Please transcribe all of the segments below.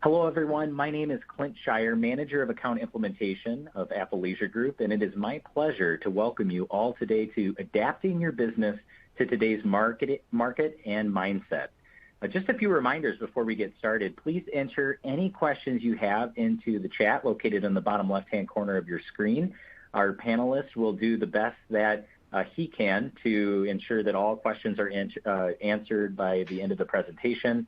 Hello, everyone. My name is Clint Shire, Manager of Account Implementation of Apple Leisure Group, and it is my pleasure to welcome you all today to Adapting Your Business to Today's Market and Mindset. Just a few reminders before we get started. Please enter any questions you have into the chat located on the bottom left-hand corner of your screen. Our panelist will do the best that he can to ensure that all questions are answered by the end of the presentation.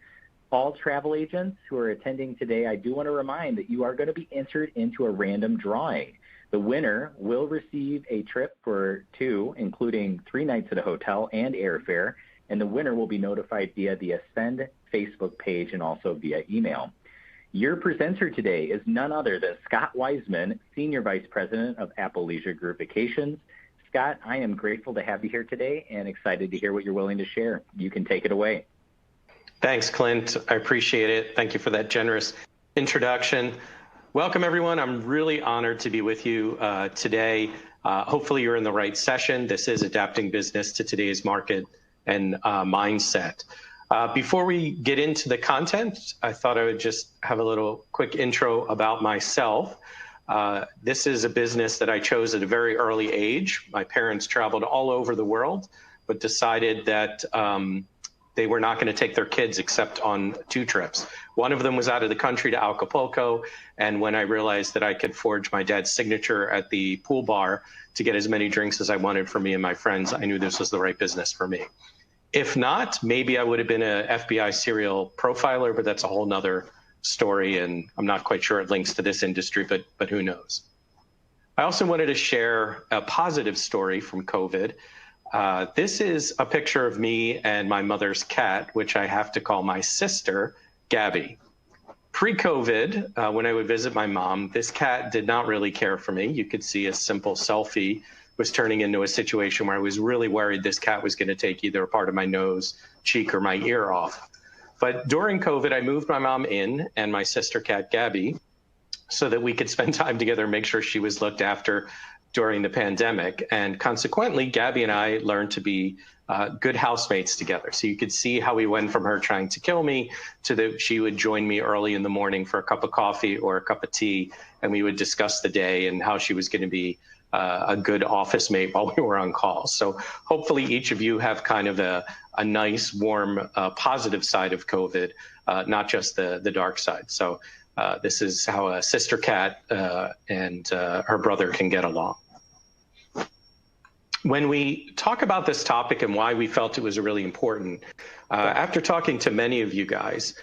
All travel agents who are attending today, I do want to remind that you are going to be entered into a random drawing. The winner will receive a trip for two, including 3 nights at a hotel and airfare, and the winner will be notified via the Ascend Facebook page and also via email. Your presenter today is none other than Scott Wiseman, Senior Vice President of Apple Leisure Group Vacations. Scott, I am grateful to have you here today and excited to hear what you're willing to share. You can take it away. Thanks, Clint. I appreciate it. Thank you for that generous introduction. Welcome, everyone. I'm really honored to be with you today. Hopefully you're in the right session. This is Adapting Business to Today's Market and Mindset. Before we get into the content, I thought I would just have a little quick intro about myself. This is a business that I chose at a very early age. My parents traveled all over the world, but decided that they were not going to take their kids except on 2 trips. One of them was out of the country to Acapulco, and when I realized that I could forge my dad's signature at the pool bar to get as many drinks as I wanted for me and my friends, I knew this was the right business for me. If not, maybe I would have been an FBI serial profiler, but that's a whole nother story, and I'm not quite sure it links to this industry, but who knows. I also wanted to share a positive story from COVID. This is a picture of me and my mother's cat, which I have to call my sister, Gabby. Pre-COVID, when I would visit my mom, this cat did not really care for me. You could see a simple selfie was turning into a situation where I was really worried this cat was going to take either a part of my nose, cheek, or my ear off. But during COVID, I moved my mom in and my sister cat, Gabby, so that we could spend time together and make sure she was looked after during the pandemic. And consequently, Gabby and I learned to be good housemates together. So you could see how we went from her trying to kill me to that she would join me early in the morning for a cup of coffee or a cup of tea, and we would discuss the day and how she was going to be a good office mate while we were on call. So hopefully each of you have kind of a nice, warm, positive side of COVID, not just the dark side. So this is how a sister cat and her brother can get along. When we talk about this topic and why we felt it was really important, after talking to many of you guys,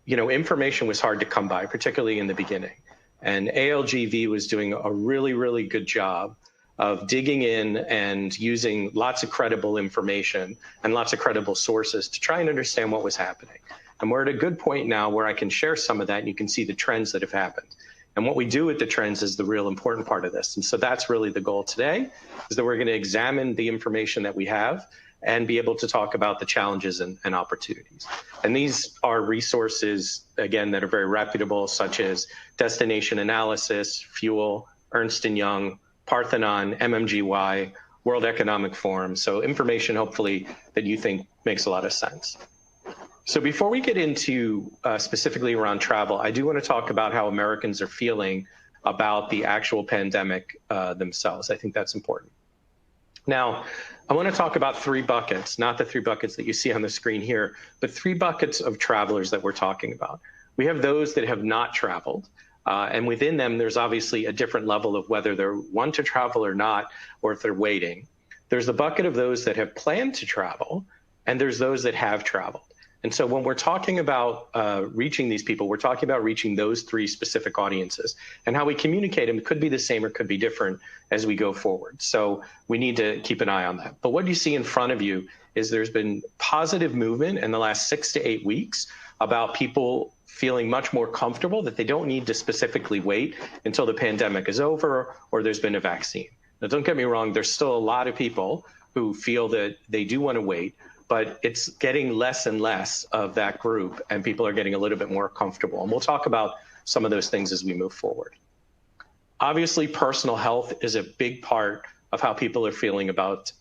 information was hard to come by, particularly in the beginning. And ALGV was doing a really, really good job of digging in and using lots of credible information and lots of credible sources to try and understand what was happening. And we're at a good point now where I can share some of that and you can see the trends that have happened. And what we do with the trends is the real important part of this. And so that's really the goal today, is that we're going to examine the information that we have and be able to talk about the challenges and opportunities. And these are resources, again, that are very reputable, such as Destination Analysis, Fuel, Ernst & Young, Parthenon, MMGY, World Economic Forum. So information, hopefully, that you think makes a lot of sense. So before we get into specifically around travel, I do want to talk about how Americans are feeling about the actual pandemic themselves. I think that's important. Now, I want to talk about 3 buckets, not the 3 buckets that you see on the screen here, but 3 buckets of travelers that we're talking about. We have those that have not traveled, and within them, there's obviously a different level of whether they want to travel or not, or if they're waiting. There's the bucket of those that have planned to travel, and there's those that have traveled. And so when we're talking about reaching these people, we're talking about reaching those 3 specific audiences. And how we communicate them could be the same or could be different as we go forward. So we need to keep an eye on that. But what you see in front of you is there's been positive movement in the last 6 to 8 weeks about people feeling much more comfortable that they don't need to specifically wait until the pandemic is over or there's been a vaccine. Now, don't get me wrong, there's still a lot of people who feel that they do want to wait, but it's getting less and less of that group, and people are getting a little bit more comfortable. And we'll talk about some of those things as we move forward. Obviously, personal health is a big part of how people are feeling about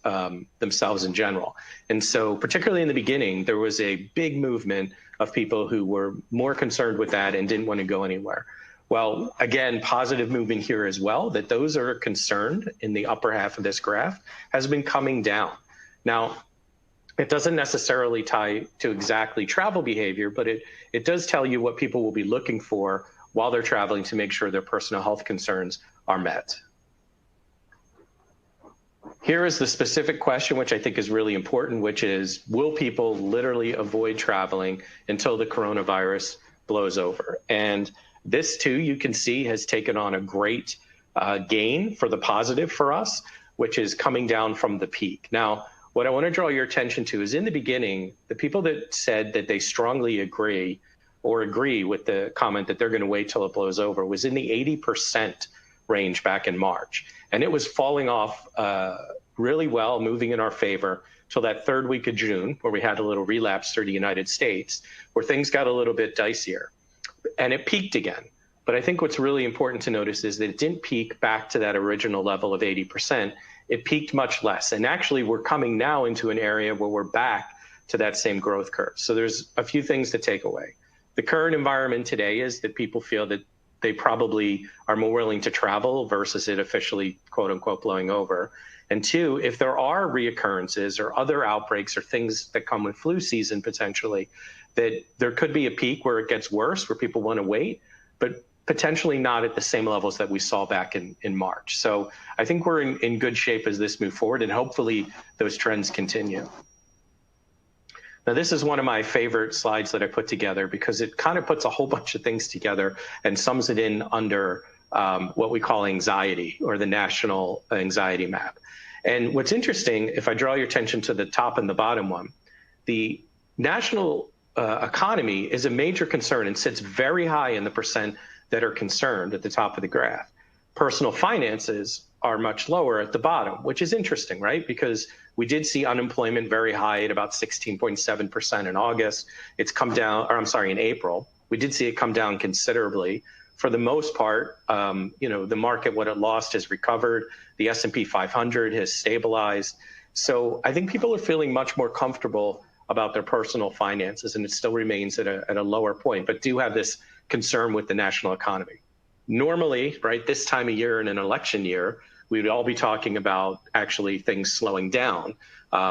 themselves in general. And so particularly in the beginning, there was a big movement of people who were more concerned with that and didn't want to go anywhere. Well, again, positive movement here as well, that those are concerned in the upper half of this graph has been coming down. Now, it doesn't necessarily tie to exactly travel behavior, but it does tell you what people will be looking for while they're traveling to make sure their personal health concerns are met. Here is the specific question, which I think is really important, which is, will people literally avoid traveling until the coronavirus blows over? And this, too, you can see has taken on a great gain for the positive for us, which is coming down from the peak. Now, what I want to draw your attention to is in the beginning, the people that said that they strongly agree with the comment that they're going to wait till it blows over was in the 80% range back in March. And it was falling off really well, moving in our favor till that third week of June, where we had a little relapse through the United States, where things got a little bit dicier. And it peaked again. But I think what's really important to notice is that it didn't peak back to that original level of 80%. It peaked much less. And actually, we're coming now into an area where we're back to that same growth curve. So there's a few things to take away. The current environment today is that people feel that they probably are more willing to travel versus it officially, quote unquote, blowing over. And two, if there are reoccurrences or other outbreaks or things that come with flu season potentially, that there could be a peak where it gets worse, where people want to wait, but potentially not at the same levels that we saw back in March. So I think we're in good shape as this moves forward, and hopefully those trends continue. Now, this is one of my favorite slides that I put together because it kind of puts a whole bunch of things together and sums it in under what we call anxiety, or the national anxiety map. And what's interesting, if I draw your attention to the top and the bottom one, the national economy is a major concern and sits very high in the percent that are concerned at the top of the graph. Personal finances are much lower at the bottom, which is interesting, right? Because we did see unemployment very high at about 16.7% in August. It's come down, or I'm sorry, in April. We did see it come down considerably. For the most part, the market, what it lost has recovered. The S&P 500 has stabilized. So I think people are feeling much more comfortable about their personal finances, and it still remains at a lower point, but do have this concern with the national economy. Normally, right, this time of year in an election year, we would all be talking about actually things slowing down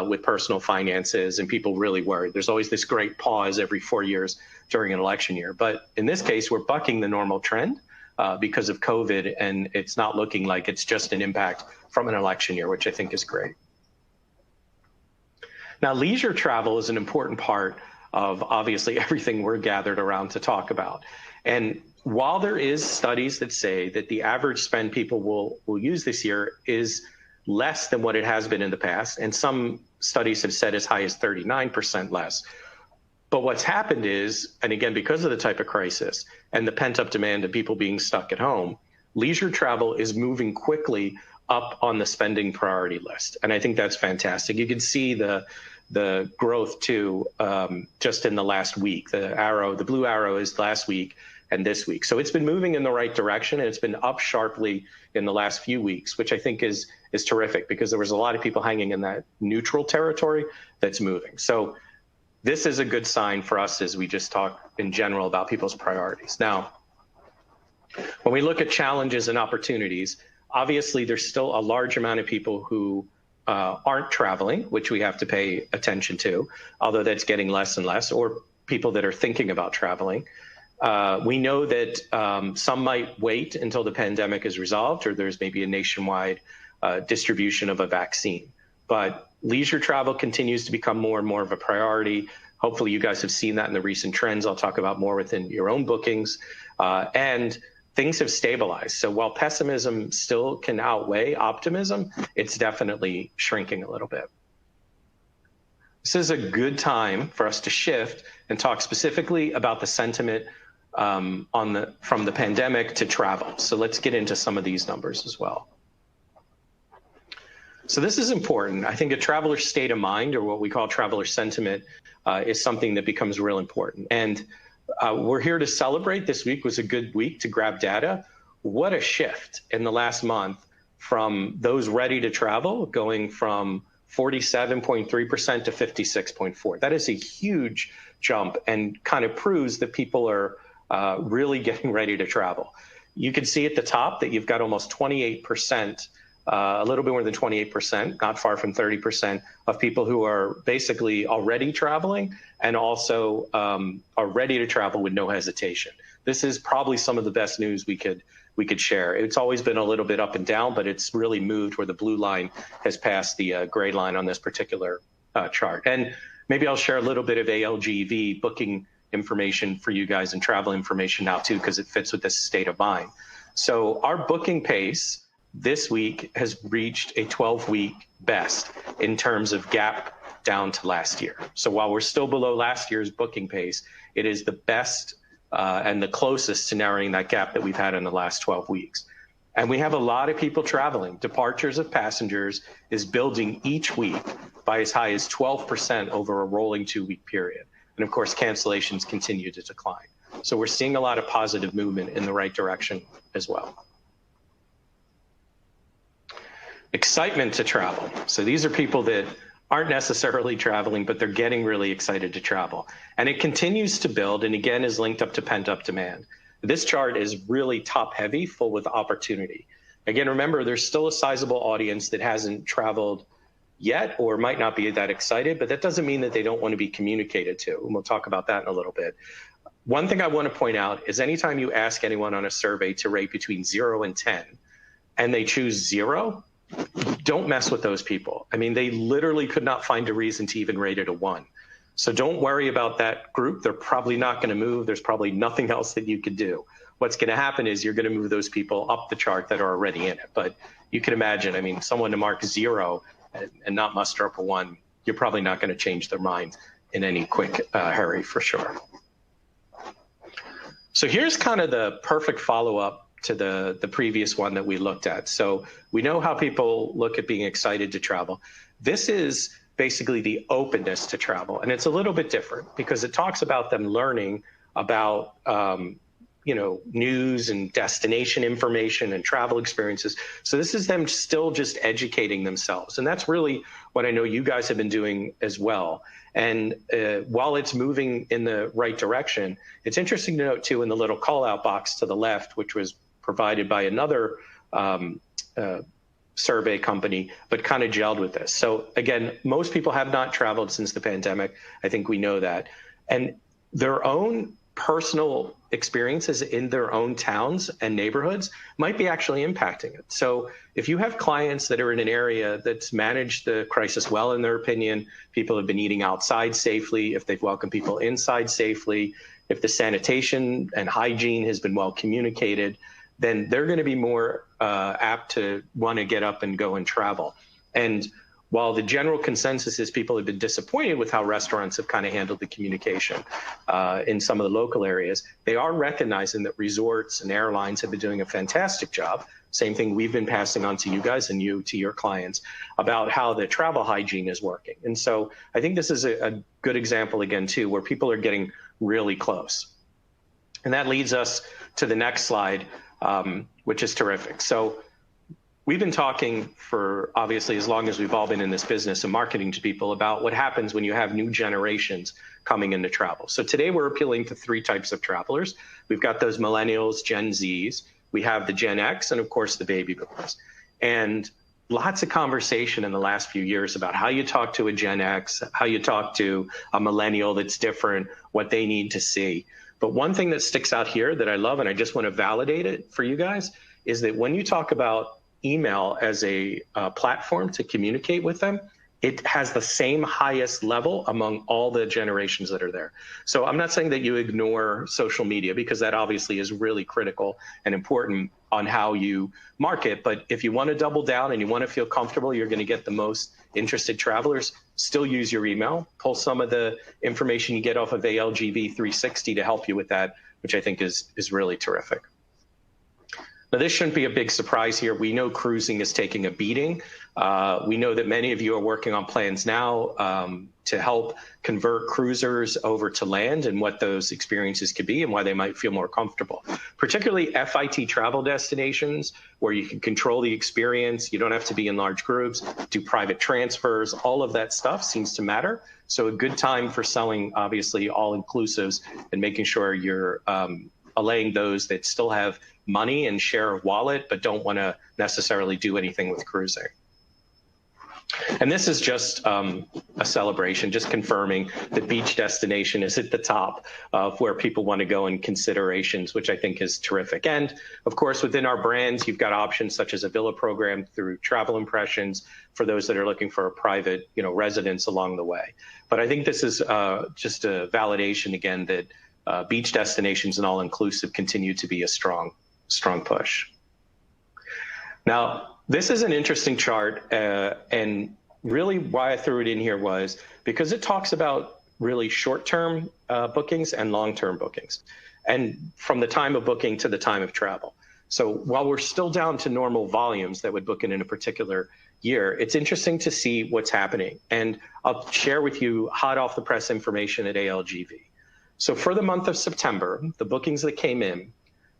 with personal finances and people really worried. There's always this great pause every 4 years during an election year. But in this case, we're bucking the normal trend because of COVID, and it's not looking like it's just an impact from an election year, which I think is great. Now, leisure travel is an important part of obviously everything we're gathered around to talk about. And while there is studies that say that the average spend people will use this year is less than what it has been in the past, and some studies have said as high as 39% less. But what's happened is, and again, because of the type of crisis and the pent-up demand of people being stuck at home, leisure travel is moving quickly up on the spending priority list. And I think that's fantastic. You can see the growth too, just in the last week. The blue arrow is last week and this week. So it's been moving in the right direction, and it's been up sharply in the last few weeks, which I think is terrific because there was a lot of people hanging in that neutral territory that's moving. So this is a good sign for us as we just talk in general about people's priorities. Now, when we look at challenges and opportunities, obviously there's still a large amount of people who aren't traveling, which we have to pay attention to, although that's getting less and less, or people that are thinking about traveling. We know that some might wait until the pandemic is resolved, or there's maybe a nationwide distribution of a vaccine. But leisure travel continues to become more and more of a priority. Hopefully you guys have seen that in the recent trends. I'll talk about more within your own bookings. And things have stabilized. So while pessimism still can outweigh optimism, it's definitely shrinking a little bit. This is a good time for us to shift and talk specifically about the sentiment from the pandemic to travel. So let's get into some of these numbers as well. So this is important. I think a traveler's state of mind, or what we call traveler sentiment, is something that becomes real important. And we're here to celebrate. This week was a good week to grab data. What a shift in the last month from those ready to travel going from 47.3% to 56.4%. That is a huge jump and kind of proves that people are really getting ready to travel. You can see at the top that you've got almost 28%, a little bit more than 28%, not far from 30% of people who are basically already traveling and also are ready to travel with no hesitation. This is probably some of the best news we could share. It's always been a little bit up and down, but it's really moved where the blue line has passed the gray line on this particular chart. And maybe I'll share a little bit of ALGV booking information for you guys and travel information now too, because it fits with this state of mind. So our booking pace this week has reached a 12-week best in terms of gap down to last year. So while we're still below last year's booking pace, it is the best and the closest to narrowing that gap that we've had in the last 12 weeks. And we have a lot of people traveling. Departures of passengers is building each week by as high as 12% over a rolling 2-week period. And of course, cancellations continue to decline. So we're seeing a lot of positive movement in the right direction as well. Excitement to travel. So these are people that aren't necessarily traveling, but they're getting really excited to travel. And it continues to build, and again, is linked up to pent-up demand. This chart is really top-heavy, full with opportunity. Again, remember, there's still a sizable audience that hasn't traveled yet or might not be that excited, but that doesn't mean that they don't want to be communicated to. And we'll talk about that in a little bit. One thing I want to point out is anytime you ask anyone on a survey to rate between 0 and 10, and they choose 0, don't mess with those people. I mean, they literally could not find a reason to even rate it a 1. So don't worry about that group. They're probably not going to move. There's probably nothing else that you could do. What's going to happen is you're going to move those people up the chart that are already in it. But you can imagine, I mean, someone to mark 0 and not muster up a 1, you're probably not going to change their mind in any quick hurry for sure. So here's kind of the perfect follow-up to the previous one that we looked at. So we know how people look at being excited to travel. This is basically the openness to travel. And it's a little bit different because it talks about them learning about news and destination information and travel experiences. So this is them still just educating themselves. And that's really what I know you guys have been doing as well. And while it's moving in the right direction, it's interesting to note too in the little call out box to the left, which was provided by another survey company, but kind of gelled with this. So again, most people have not traveled since the pandemic. I think we know that. And their own personal experiences in their own towns and neighborhoods might be actually impacting it. So if you have clients that are in an area that's managed the crisis well, in their opinion, people have been eating outside safely, if they've welcomed people inside safely, if the sanitation and hygiene has been well communicated, then they're going to be more apt to want to get up and go and travel. And while the general consensus is people have been disappointed with how restaurants have kind of handled the communication in some of the local areas, they are recognizing that resorts and airlines have been doing a fantastic job. Same thing we've been passing on to you guys and you to your clients about how the travel hygiene is working. And so I think this is a good example again, too, where people are getting really close. And that leads us to the next slide, which is terrific. So we've been talking for obviously as long as we've all been in this business and marketing to people about what happens when you have new generations coming into travel. So today we're appealing to 3 types of travelers. We've got those millennials, Gen Zs, we have the Gen X, and of course the baby boomers. And lots of conversation in the last few years about how you talk to a Gen X, how you talk to a millennial that's different, what they need to see. But one thing that sticks out here that I love, and I just want to validate it for you guys, is that when you talk about email as a platform to communicate with them, it has the same highest level among all the generations that are there. So I'm not saying that you ignore social media, because that obviously is really critical and important on how you market. But if you want to double down and you want to feel comfortable, you're going to get the most interested travelers, still use your email, pull some of the information you get off of ALGV 360 to help you with that, which I think is really terrific. Now, this shouldn't be a big surprise here. We know cruising is taking a beating. We know that many of you are working on plans now to help convert cruisers over to land and what those experiences could be and why they might feel more comfortable. Particularly FIT travel destinations where you can control the experience. You don't have to be in large groups, do private transfers. All of that stuff seems to matter. So a good time for selling, obviously, all-inclusives and making sure you're allaying those that still have money and share of wallet, but don't want to necessarily do anything with cruising. And this is just a celebration, just confirming that beach destination is at the top of where people want to go in considerations, which I think is terrific. And of course, within our brands, you've got options such as a villa program through Travel Impressions for those that are looking for a private, residence along the way. But I think this is just a validation again that beach destinations and all-inclusive continue to be a strong push. Now, this is an interesting chart, and really why I threw it in here was because it talks about really short-term bookings and long-term bookings, and from the time of booking to the time of travel. So while we're still down to normal volumes that would book in a particular year, it's interesting to see what's happening. And I'll share with you hot off the press information at ALGV. So for the month of September, the bookings that came in,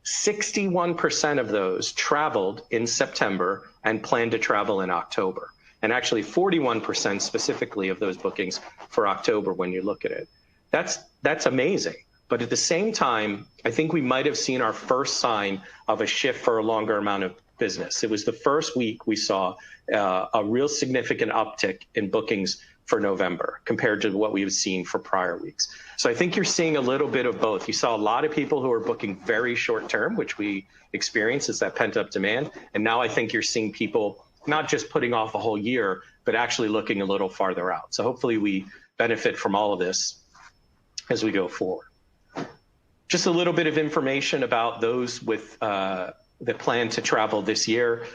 61% of those traveled in September and planned to travel in October. And actually 41% specifically of those bookings for October when you look at it. That's amazing. But at the same time, I think we might have seen our first sign of a shift for a longer amount of business. It was the first week we saw a real significant uptick in bookings for November compared to what we've seen for prior weeks. So I think you're seeing a little bit of both. You saw a lot of people who are booking very short term, which we experience as that pent up demand. And now I think you're seeing people not just putting off a whole year, but actually looking a little farther out. So hopefully we benefit from all of this as we go forward. Just a little bit of information about those with that plan to travel this year.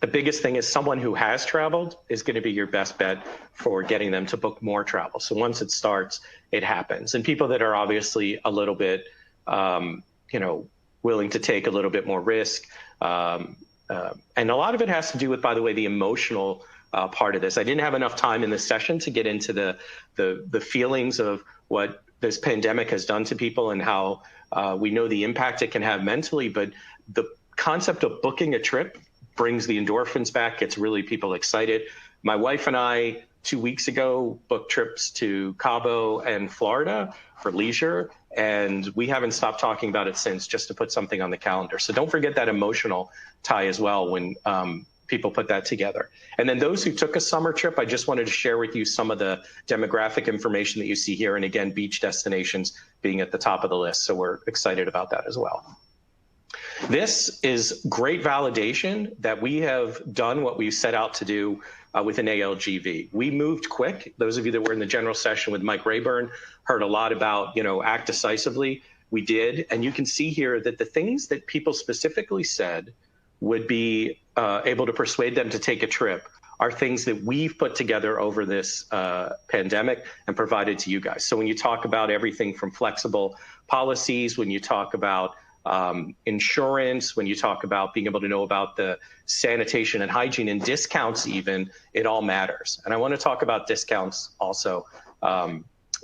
The biggest thing is someone who has traveled is going to be your best bet for getting them to book more travel. So once it starts, it happens. And people that are obviously a little bit, willing to take a little bit more risk. And a lot of it has to do with, by the way, the emotional part of this. I didn't have enough time in this session to get into the feelings of what this pandemic has done to people and how we know the impact it can have mentally. But the concept of booking a trip brings the endorphins back, gets really people excited. My wife and I, 2 weeks ago, booked trips to Cabo and Florida for leisure, and we haven't stopped talking about it since, just to put something on the calendar. So don't forget that emotional tie as well when people put that together. And then those who took a summer trip, I just wanted to share with you some of the demographic information that you see here. And again, beach destinations being at the top of the list. So we're excited about that as well. This is great validation that we have done what we set out to do within ALGV. We moved quick. Those of you that were in the general session with Mike Rayburn heard a lot about, act decisively. We did. And you can see here that the things that people specifically said would be able to persuade them to take a trip are things that we've put together over this pandemic and provided to you guys. So when you talk about everything from flexible policies, when you talk about insurance, when you talk about being able to know about the sanitation and hygiene and discounts even, it all matters. And I want to talk about discounts also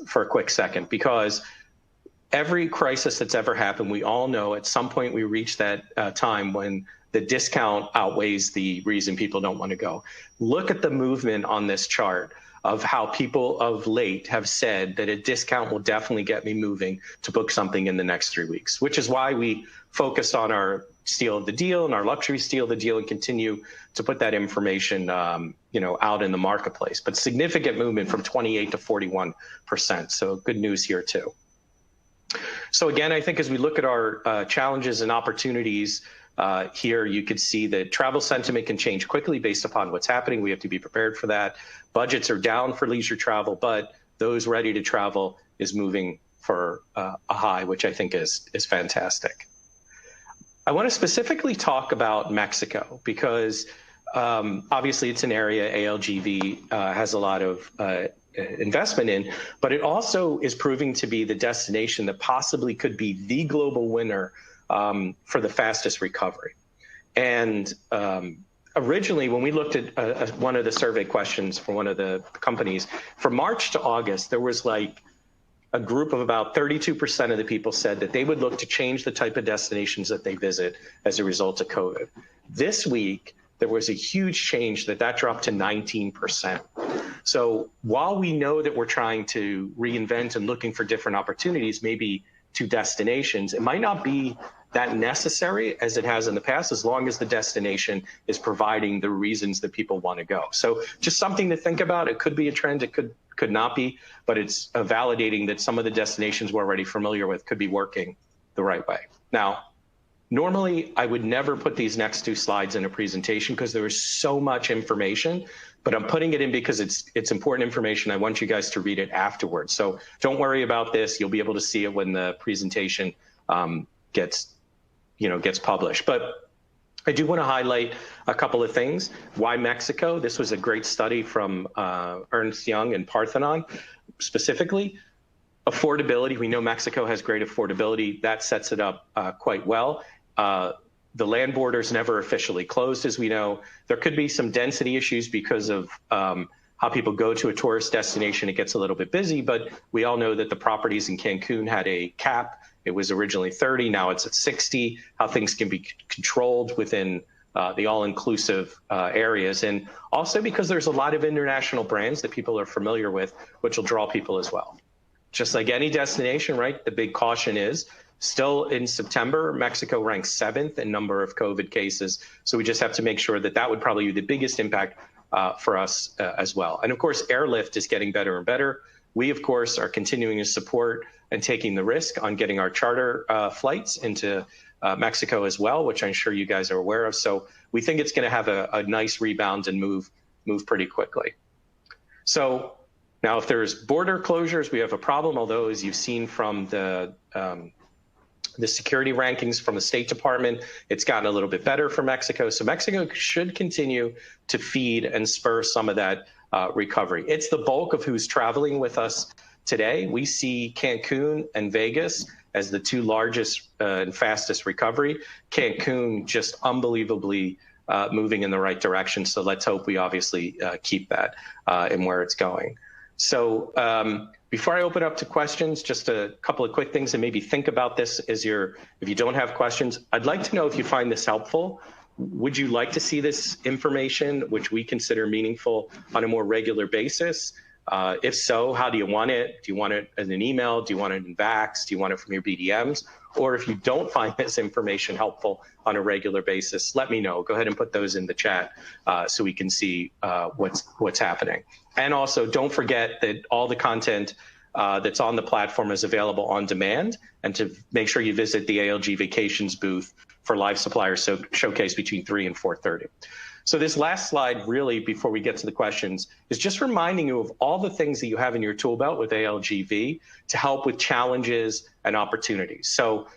for a quick second, because every crisis that's ever happened, we all know at some point we reach that time when the discount outweighs the reason people don't want to go. Look at the movement on this chart of how people of late have said that a discount will definitely get me moving to book something in the next 3 weeks, which is why we focused on our steal of the deal and our luxury steal of the deal and continue to put that information, out in the marketplace. But significant movement from 28 to 41%. So good news here too. So again, I think as we look at our challenges and opportunities, here you could see that travel sentiment can change quickly based upon what's happening. We have to be prepared for that. Budgets are down for leisure travel, but those ready to travel is moving for a high, which I think is fantastic. I want to specifically talk about Mexico because obviously it's an area ALGV has a lot of investment in, but it also is proving to be the destination that possibly could be the global winner for the fastest recovery. And originally, when we looked at one of the survey questions for one of the companies, from March to August, there was like a group of about 32% of the people said that they would look to change the type of destinations that they visit as a result of COVID. This week, there was a huge change that dropped to 19%. So while we know that we're trying to reinvent and looking for different opportunities, maybe to destinations, it might not be that necessary as it has in the past, as long as the destination is providing the reasons that people want to go. So just something to think about. It could be a trend, it could not be, but it's validating that some of the destinations we're already familiar with could be working the right way. Now, normally I would never put these next two slides in a presentation because there is so much information, but I'm putting it in because it's important information. I want you guys to read it afterwards. So don't worry about this. You'll be able to see it when the presentation gets published. But I do want to highlight a couple of things. Why Mexico? This was a great study from Ernst Young and Parthenon. Specifically, affordability. We know Mexico has great affordability. That sets it up quite well. The land borders never officially closed, as we know. There could be some density issues because of how people go to a tourist destination. It gets a little bit busy, but we all know that the properties in Cancun had a cap. It was originally 30, now it's at 60, how things can be controlled within the all-inclusive areas. And also because there's a lot of international brands that people are familiar with, which will draw people as well. Just like any destination, right? The big caution is still in September, Mexico ranks 7th in number of COVID cases. So we just have to make sure that would probably be the biggest impact for us as well. And of course, airlift is getting better and better. We, of course, are continuing to support and taking the risk on getting our charter flights into Mexico as well, which I'm sure you guys are aware of. So we think it's going to have a nice rebound and move pretty quickly. So now if there's border closures, we have a problem, although as you've seen from the security rankings from the State Department, it's gotten a little bit better for Mexico. So Mexico should continue to feed and spur some of that recovery. It's the bulk of who's traveling with us today. We see Cancun and Vegas as the two largest and fastest recovery. Cancun just unbelievably moving in the right direction. So let's hope we obviously keep that in where it's going. So before I open up to questions, just a couple of quick things, and maybe think about this if you don't have questions. I'd like to know if you find this helpful. Would you like to see this information, which we consider meaningful, on a more regular basis? If so, how do you want it? Do you want it in an email? Do you want it in VAX? Do you want it from your BDMs? Or if you don't find this information helpful on a regular basis, let me know. Go ahead and put those in the chat so we can see what's happening. And also, don't forget that all the content that's on the platform is available on demand, and to make sure you visit the ALG Vacations booth for live supplier showcase between 3 and 4:30. So this last slide, really, before we get to the questions, is just reminding you of all the things that you have in your tool belt with ALGV to help with challenges and opportunities. So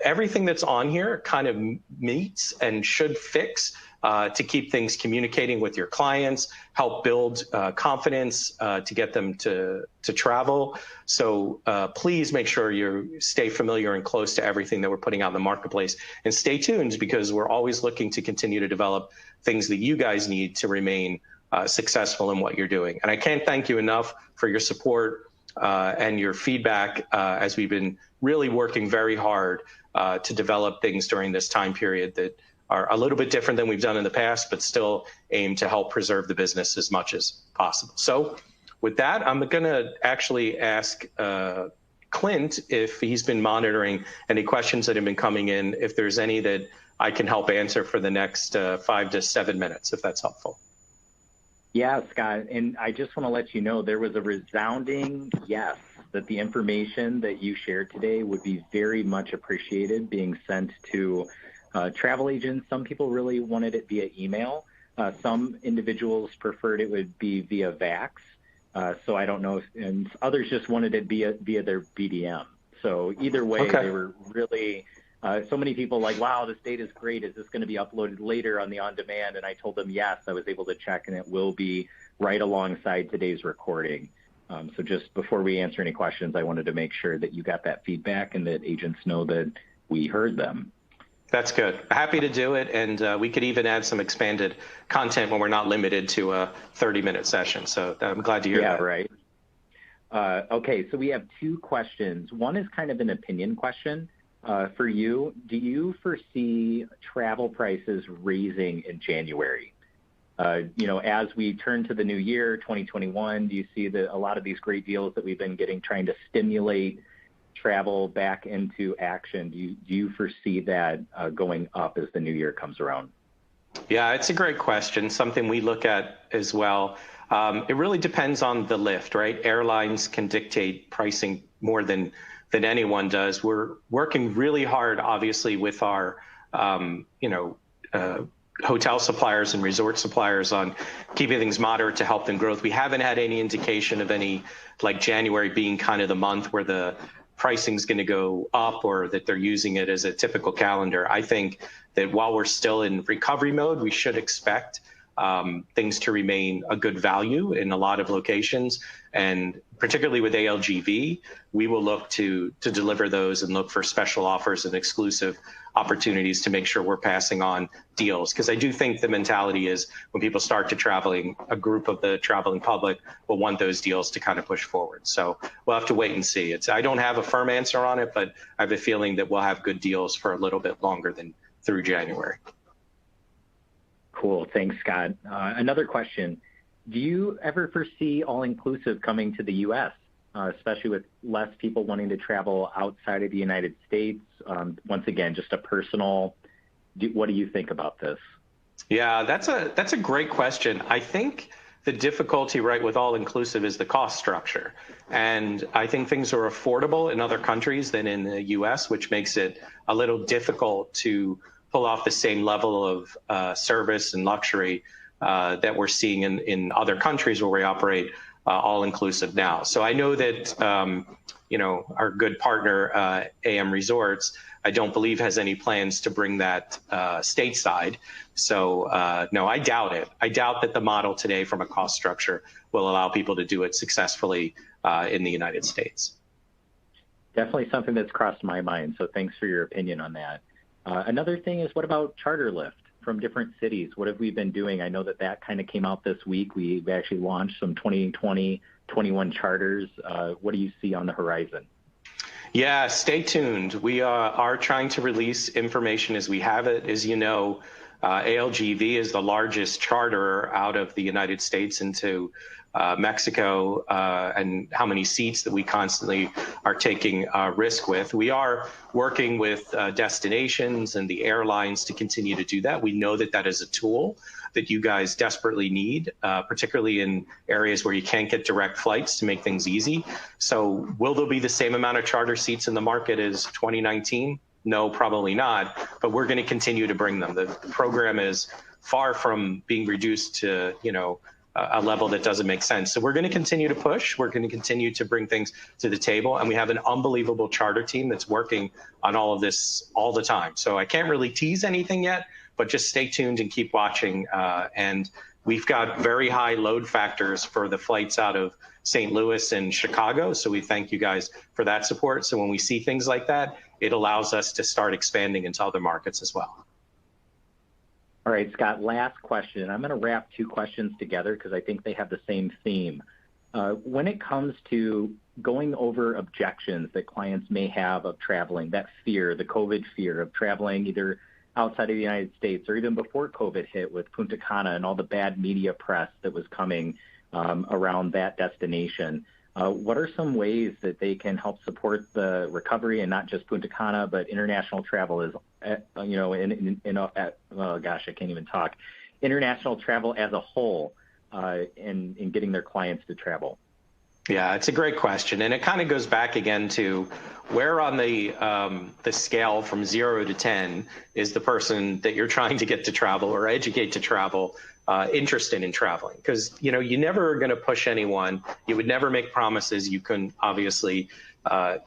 everything that's on here kind of meets and should fix to keep things communicating with your clients, help build confidence to get them to travel. So please make sure you stay familiar and close to everything that we're putting out in the marketplace. And stay tuned, because we're always looking to continue to develop things that you guys need to remain successful in what you're doing. And I can't thank you enough for your support and your feedback as we've been really working very hard to develop things during this time period that are a little bit different than we've done in the past, but still aim to help preserve the business as much as possible. So with that, I'm going to actually ask Clint if he's been monitoring any questions that have been coming in, if there's any that I can help answer for the next 5 to 7 minutes, if that's helpful. Yeah, Scott, and I just want to let you know there was a resounding yes, that the information that you shared today would be very much appreciated being sent to travel agents. Some people really wanted it via email. Some individuals preferred it would be via VAX. So I don't know and others just wanted it via their BDM. So either way, They were really, so many people like, wow, this data is great. Is this going to be uploaded later on the on-demand? And I told them, yes, I was able to check, and it will be right alongside today's recording. So just before we answer any questions, I wanted to make sure that you got that feedback and that agents know that we heard them. That's good. Happy to do it. And we could even add some expanded content when we're not limited to a 30-minute session. So I'm glad to hear Yeah, that. right. Okay, so we have two questions. One is kind of an opinion question for you. Do you foresee travel prices raising in January? As we turn to the new year, 2021, do you see that a lot of these great deals that we've been getting trying to stimulate travel back into action? Do you foresee that going up as the new year comes around? Yeah, it's a great question, something we look at as well. It really depends on the lift, right? Airlines can dictate pricing more than anyone does. We're working really hard, obviously, with our hotel suppliers and resort suppliers on keeping things moderate to help them growth. We haven't had any indication of any, like January being kind of the month where the pricing is going to go up or that they're using it as a typical calendar. I think that while we're still in recovery mode, we should expect things to remain a good value in a lot of locations. And particularly with ALGV, we will look to deliver those and look for special offers and exclusive opportunities to make sure we're passing on deals. Because I do think the mentality is when people start to traveling, a group of the traveling public will want those deals to kind of push forward. So we'll have to wait and see. I don't have a firm answer on it, but I have a feeling that we'll have good deals for a little bit longer than through January. Cool. Thanks, Scott. Another question. Do you ever foresee all-inclusive coming to the U.S., especially with less people wanting to travel outside of the United States? Once again, just a personal, what do you think about this? Yeah, that's a great question. I think the difficulty, right, with all-inclusive is the cost structure. And I think things are affordable in other countries than in the U.S., which makes it a little difficult to pull off the same level of service and luxury that we're seeing in other countries where we operate all-inclusive now. So I know that our good partner AM Resorts, I don't believe has any plans to bring that stateside. So no, I doubt it. I doubt that the model today from a cost structure will allow people to do it successfully in the United States. Definitely something that's crossed my mind. So thanks for your opinion on that. Another thing is, what about charter lift from different cities? What have we been doing? I know that kind of came out this week. We actually launched some 2020, 21 charters. What do you see on the horizon? Yeah, stay tuned. We are trying to release information as we have it. As you know, ALGV is the largest charter out of the United States into Mexico, and how many seats that we constantly are taking risk with. We are working with destinations and the airlines to continue to do that. We know that that is a tool that you guys desperately need, particularly in areas where you can't get direct flights to make things easy. So will there be the same amount of charter seats in the market as 2019? No, probably not, but we're going to continue to bring them. The program is far from being reduced to, a level that doesn't make sense. So we're going to continue to push. We're going to continue to bring things to the table. And we have an unbelievable charter team that's working on all of this all the time. So I can't really tease anything yet, but just stay tuned and keep watching. And we've got very high load factors for the flights out of St. Louis and Chicago. So we thank you guys for that support. So when we see things like that, it allows us to start expanding into other markets as well. All right, Scott, last question. I'm going to wrap two questions together because I think they have the same theme. When it comes to going over objections that clients may have of traveling, that fear, the COVID fear of traveling either outside of the United States or even before COVID hit with Punta Cana and all the bad media press that was coming around that destination, what are some ways that they can help support the recovery, and not just Punta Cana, but international travel is, I can't even talk, international travel as a whole in getting their clients to travel? Yeah, it's a great question. And it kind of goes back again to where on the scale from 0 to 10 is the person that you're trying to get to travel or educate to travel interested in traveling. Because, you're never going to push anyone. You would never make promises you couldn't obviously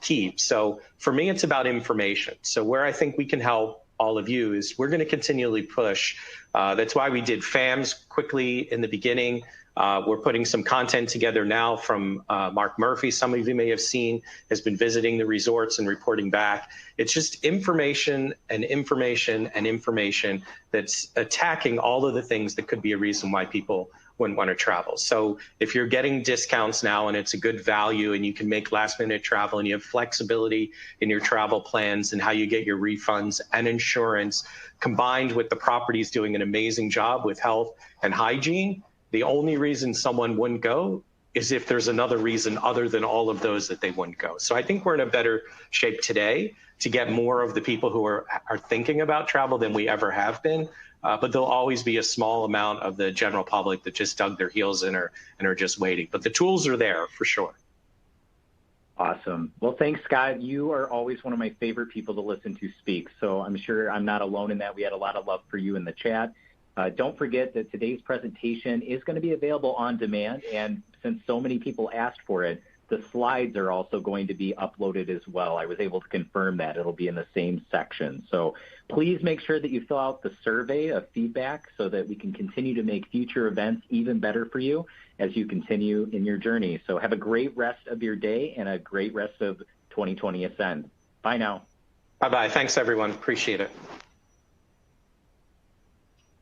keep. So for me, it's about information. So where I think we can help all of you is we're going to continually push. That's why we did FAMs quickly in the beginning. We're putting some content together now from Mark Murphy. Some of you may have seen, has been visiting the resorts and reporting back. It's just information and information and information that's attacking all of the things that could be a reason why people wouldn't want to travel. So if you're getting discounts now and it's a good value and you can make last minute travel and you have flexibility in your travel plans and how you get your refunds and insurance, combined with the properties doing an amazing job with health and hygiene, the only reason someone wouldn't go is if there's another reason other than all of those that they wouldn't go. So I think we're in a better shape today to get more of the people who are thinking about travel than we ever have been. But there'll always be a small amount of the general public that just dug their heels in and are just waiting. But the tools are there for sure. Awesome. Well, thanks, Scott. You are always one of my favorite people to listen to speak. So I'm sure I'm not alone in that. We had a lot of love for you in the chat. Don't forget that today's presentation is going to be available on demand. And since so many people asked for it, the slides are also going to be uploaded as well. I was able to confirm that. It'll be in the same section. So please make sure that you fill out the survey of feedback so that we can continue to make future events even better for you as you continue in your journey. So have a great rest of your day and a great rest of 2020 Ascend. Bye now. Bye-bye. Thanks, everyone. Appreciate it.